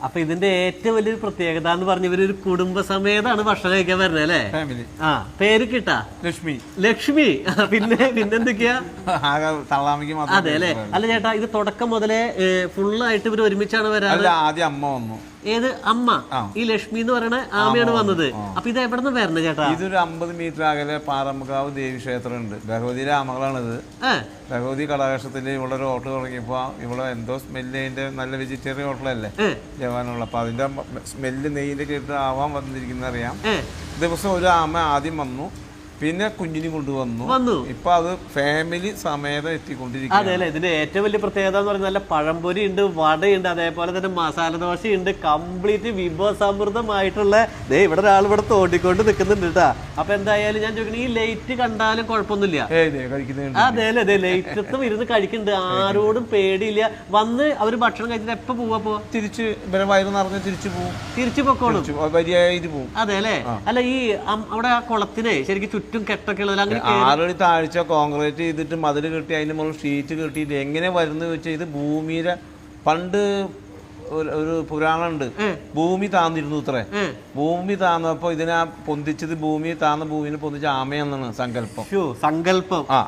അപ്പൊ ഇതിന്റെ ഏറ്റവും വലിയൊരു പ്രത്യേകത എന്ന് പറഞ്ഞ ഇവരൊരു കുടുംബസമേതാണ് ഭക്ഷണം കഴിക്കാൻ വരുന്നത് അല്ലേ? ആ പേര് കിട്ടാ ലക്ഷ്മി. ലക്ഷ്മി പിന്നെന്തൊക്കെയാ? അതെ അല്ലെ. അല്ല ചേട്ടാ, ഇത് തുടക്കം മുതലേ ഫുള്ളായിട്ട് ഇവർ ഒരുമിച്ചാണ് വരാറ്? ആദ്യം അമ്മ വന്നു. ഏത് അമ്മ? ഈ ലക്ഷ്മി എന്ന് പറയുന്ന ആമയാണ് വന്നത്. അപ്പൊ ഇത് എവിടെ നിന്ന് വരണ ചേട്ടാ? ഇതൊരു 50 മീറ്റർ അകലെ പാറമ്മക്കാവ് ദേവി ക്ഷേത്രം ഉണ്ട്. ഭഗവതിയുടെ ആമകളാണിത്. ഭഗവതി കടാകക്ഷത്തിൽ ഇവിടെ ഒരു ഹോട്ടൽ തുടങ്ങിയപ്പോ ഇവിടെ എന്തോ സ്മെല്ല്, അതിന്റെ നല്ല വെജിറ്റേറിയൻ ഹോട്ടലല്ലേ ജവാനുള്ള, അപ്പൊ അതിന്റെ സ്മെല്ല് നെയ്യിന്റെ കേട്ട് ആവാൻ വന്നിരിക്കുന്ന അറിയാം. ദിവസം ഒരു ആമ ആദ്യം വന്നു, പിന്നെ കുഞ്ഞിനെ കൊണ്ടുവന്നു. ഇപ്പൊ അത് ഫാമിലി സമേതം എത്തിക്കൊണ്ടിരിക്കും. അതെ അല്ലെ. ഇതിന്റെ ഏറ്റവും വലിയ പ്രത്യേകത എന്ന് പറഞ്ഞാൽ നല്ല പഴംപൊരി ഉണ്ട്, വടയുണ്ട്, അതേപോലെ തന്നെ മസാല ദോശയുണ്ട്. കംപ്ലീറ്റ് വിഭവസമൃദ്ധമായിട്ടുള്ള ഇവിടെ ഒരാൾ ഇവിടെ തോണ്ടിക്കൊണ്ട് നിൽക്കുന്നുണ്ട് കേട്ടാ. അപ്പൊ എന്തായാലും ഞാൻ ചോദിക്കണേ, ഈ ലൈറ്റ് കണ്ടാലും കുഴപ്പമൊന്നുമില്ല? അതെ അല്ലെ. അതെ, ലൈറ്റത്തും ഇരുന്ന് കഴിക്കുന്നുണ്ട്, ആരോടും പേടിയില്ല. വന്ന് അവര് ഭക്ഷണം കഴിച്ചിട്ട് എപ്പോ പോവാ? തിരിച്ച് വയറ് നിറഞ്ഞ് തിരിച്ചു പോകും. തിരിച്ചു പൊക്കോളും, വരിയായിട്ട് പോകും. അതെ അല്ലെ. അല്ല, ഈ അവിടെ ആ കുളത്തിനെ ശരിക്കും ചുറ്റും കെട്ടൊക്കെ ഉള്ളത് 6 താഴ്ച കോൺക്രീറ്റ് ചെയ്തിട്ട് മതിൽ കെട്ടി അതിന്റെ മുകളിൽ ഷീറ്റ് കെട്ടിയിട്ട് എങ്ങനെ വരുന്നത് വെച്ചാൽ ഇത് ഭൂമിയിലെ പണ്ട് ഒരു പുരാണം ഉണ്ട്, ഭൂമി താന്നിരുന്നു ഇത്രേ. ഭൂമി താന്നപ്പോ ഇതിനെ പൊന്തിച്ചത് ഭൂമിയെ താന്ന ഭൂമിനെ പൊന്തിച്ച ആമയെന്നാണ് സങ്കല്പം.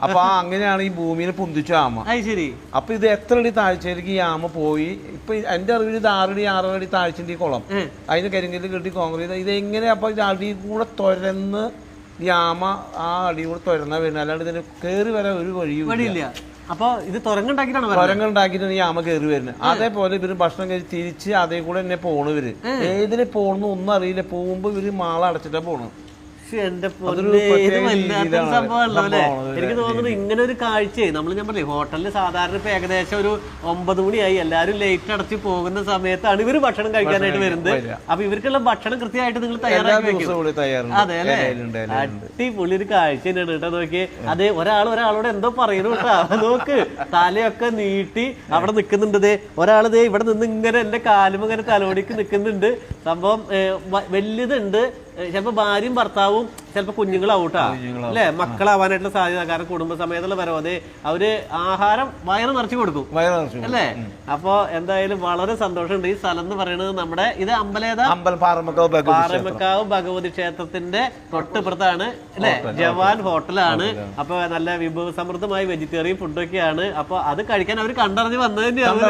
അപ്പൊ അങ്ങനെയാണ് ഈ ഭൂമിനെ പൊന്തിച്ച ആമ. ശരി. അപ്പൊ ഇത് എത്ര അടി താഴ്ചയിലേക്ക് ഈ ആമ പോയി? ഇപ്പൊ എന്റെ അറിവിൽ ഇത് 6 അടി താഴ്ചന്റെ ഈ കുളം, അതിന് കരിങ്കല്ല് കെട്ടി കോൺക്രീറ്റ് ഇത് എങ്ങനെ? അപ്പൊ ഇത് അടി കൂടെ തുരന്ന് ഈ ആമ ആ അടി കൂടെ തുരന്നാ വരുന്നത്, അല്ലാണ്ട് ഇതിന് കയറി വരാൻ ഒരു വഴിയില്ല. അപ്പൊ ഇത് തുരങ്ങളുണ്ടാക്കിയിട്ടാണ് ഈ ആമ കയറി വരുന്നത്. അതേപോലെ ഇവര് ഭക്ഷണം കഴിച്ച് തിരിച്ച് അതേ കൂടെ തന്നെ പോണു. ഇവര് ഏതിനെ പോണെന്ന് ഒന്നും അറിയില്ല. പോകുമ്പോ ഇവര് മാള അടച്ചിട്ടാ പോണു. എന്റെ സംഭവമല്ലോ അല്ലെ. എനിക്ക് തോന്നുന്നു ഇങ്ങനെ ഒരു കാഴ്ചയായി ഞാൻ പറഞ്ഞേ, ഹോട്ടലിൽ സാധാരണ ഇപ്പൊ ഏകദേശം ഒരു 9 മണിയായി, എല്ലാരും ലേറ്റ് അടച്ച് പോകുന്ന സമയത്താണ് ഇവര് ഭക്ഷണം കഴിക്കാനായിട്ട് വരുന്നത്. അപ്പൊ ഇവർക്കുള്ള ഭക്ഷണം കൃത്യമായിട്ട് നിങ്ങൾ തയ്യാറാക്കി വെക്കും. അതെ അല്ലെ. അടിപൊളി ഒരു കാഴ്ച തന്നെയാണ് കേട്ടോ. നോക്കി, അതെ, ഒരാളോട് എന്തോ പറയുന്നു കേട്ടോ. നോക്ക്, തലയൊക്കെ നീട്ടി അവിടെ നിൽക്കുന്നുണ്ട്. ഒരാള് ഇവിടെ നിന്ന് ഇങ്ങനെ എന്റെ കാലും ഇങ്ങനെ തലോടിക്ക് നിൽക്കുന്നുണ്ട്. സംഭവം വലിയതുണ്ട്. ചിലപ്പോ ഭാര്യയും ഭർത്താവും ചിലപ്പോ കുഞ്ഞുങ്ങളാവൂട്ടാ അല്ലെ, മക്കളാവാനായിട്ടുള്ള സാധ്യത. കാരണം കുടുംബസമേതമുള്ള വരവ് അവര് ആഹാരം വയറ് നിറച്ചു കൊടുക്കും അല്ലേ. അപ്പൊ എന്തായാലും വളരെ സന്തോഷമുണ്ട്. ഈ സ്ഥലം എന്ന് പറയുന്നത് നമ്മുടെ ഇത് പാറമക്കാവ് ഭഗവതി ക്ഷേത്രത്തിന്റെ തൊട്ടിപ്പുറത്താണ് അല്ലെ, ജവാൻ ഹോട്ടലാണ്. അപ്പൊ നല്ല വിഭവസമൃദ്ധമായ വെജിറ്റേറിയൻ ഫുഡൊക്കെയാണ്. അപ്പൊ അത് കഴിക്കാൻ അവർ കണ്ടറിഞ്ഞ് വന്നത് തന്നെയാണ്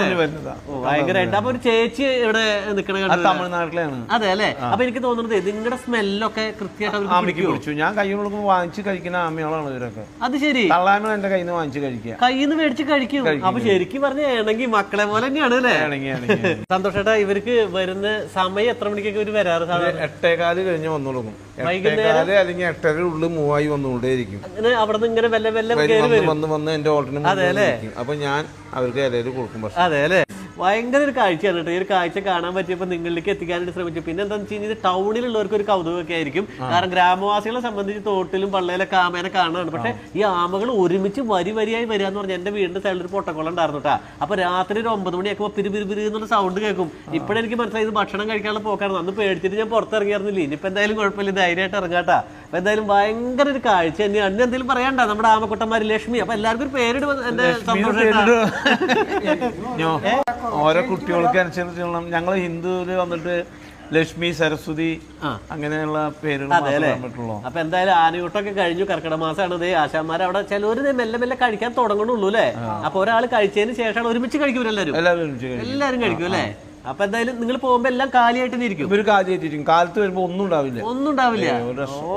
ഭയങ്കരമായിട്ട്. അപ്പൊ ഒരു ചേച്ചി ഇവിടെ നിൽക്കണ തമിഴ്നാട്ടിലാണ്. അതെ അല്ലെ. അപ്പൊ എനിക്ക് തോന്നുന്നത് നിങ്ങളുടെ സ്മെല്ലൊക്കെ കൃത്യമായിട്ട് ഞാൻ കൈ കൊടുക്കുമ്പോൾ വാങ്ങിച്ച് കഴിക്കുന്ന ആമയോളാണ് ഇവരൊക്കെ. അത് ശരി. തള്ളാനും എന്റെ കയ്യിൽ നിന്ന് വാങ്ങിച്ച് കഴിക്കുക, കയ്യിൽ നിന്ന് മേടിച്ച് കഴിക്കും. അപ്പൊ ശരിക്കും പറഞ്ഞ മക്കളെ പോലെ തന്നെയാണ് അല്ലേ. സന്തോഷേട്ടാ, ഇവർക്ക് വരുന്ന സമയം എത്ര മണിക്കൊക്കെ ഇവര് വരാറ്? 8:15 കഴിഞ്ഞ് വന്നു കൊടുക്കും. വൈകുന്നേരം അല്ലെങ്കിൽ 8:30 ഉള്ളിൽ മൂവായി വന്നുകൊണ്ടേയിരിക്കും. അവിടെ നിന്ന് ഇങ്ങനെ വന്ന് എന്റെ ഹോട്ടലിന്. അപ്പൊ ഞാൻ അവർക്ക് ഇലയിൽ കൊടുക്കും. അതെ അല്ലെ. ഭയങ്കര ഒരു കാഴ്ചയാണ് കേട്ടോ. ഈ ഒരു കാഴ്ച കാണാൻ പറ്റിയപ്പോൾ നിങ്ങളിലേക്ക് എത്തിക്കാനായിട്ട് ശ്രമിച്ചു. പിന്നെ എന്താണെന്ന് വെച്ച് കഴിഞ്ഞാൽ ടൗണിലുള്ളവർക്ക് ഒരു കൗതുകമൊക്കെ ആയിരിക്കും. കാരണം ഗ്രാമവാസികളെ സംബന്ധിച്ച് തോട്ടിലും പള്ളയിലൊക്കെ ആമേനെ കാണാനാണ്. പക്ഷെ ഈ ആമകൾ ഒരുമിച്ച് വരിയായി വരിക എന്ന് പറഞ്ഞാൽ എന്റെ വീടിന്റെ സൈഡിൽ ഒരു പൊട്ടക്കുളം ഉണ്ടായിരുന്നു കേട്ടാ. അപ്പൊ രാത്രി ഒരു 9 മണിയാക്കുമ്പോൾ പിരി എന്നുള്ള സൗണ്ട് കേൾക്കും. ഇപ്പോഴെനിക്ക് മനസ്സിലായി ഇത് ഭക്ഷണം കഴിക്കാനുള്ള പോക്കാണ്. അന്ന് പേടിച്ചിട്ട് ഞാൻ പുറത്തിറങ്ങിയായിരുന്നില്ല. ഇനിയിപ്പോ എന്തായാലും കുഴപ്പമില്ല, ധൈര്യമായിട്ട് ഇറങ്ങാട്ടാ. അപ്പൊ എന്തായാലും ഭയങ്കര ഒരു കാഴ്ച തന്നെയാണ്. അന്ന് എന്തെങ്കിലും പറയണ്ട നമ്മുടെ ആമക്കുട്ടന്മാര് ലക്ഷ്മി. അപ്പൊ എല്ലാവർക്കും ഒരു പേരിട് എന്റെ സന്തോഷം. ഓരോ കുട്ടികൾക്ക് അനുസരിച്ചുള്ള ഞങ്ങൾ ഹിന്ദുവില് വന്നിട്ട് ലക്ഷ്മി, സരസ്വതി അങ്ങനെയുള്ള പേരുകൾ. അപ്പൊ എന്തായാലും ആനയൂട്ടൊക്കെ കഴിഞ്ഞു. കർക്കിടക മാസമാണ്. ആശാന്മാർ അവിടെ ചിലവര് മെല്ലെ കഴിക്കാൻ തുടങ്ങണുള്ളൂ അല്ലെ. അപ്പൊ ഒരാൾ കഴിച്ചതിന് ശേഷമാണ് ഒരുമിച്ച് കഴിക്കും എല്ലാരും കഴിക്കും അല്ലെ. അപ്പൊ എന്തായാലും നിങ്ങൾ പോകുമ്പോ എല്ലാം കാലിയായിട്ട് ഇരിക്കും. കാലത്ത് വരുമ്പോ ഒന്നും ഉണ്ടാവില്ല.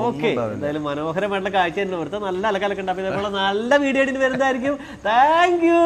ഓക്കെ, എന്തായാലും മനോഹരമായിട്ടുള്ള കാഴ്ച തന്നെ. ഇവിടുത്തെ നല്ല അലക്കലൊക്കെ ഉണ്ടാവും. നല്ല വീഡിയോ ആയിട്ട് വരുന്നതായിരിക്കും. Thank you.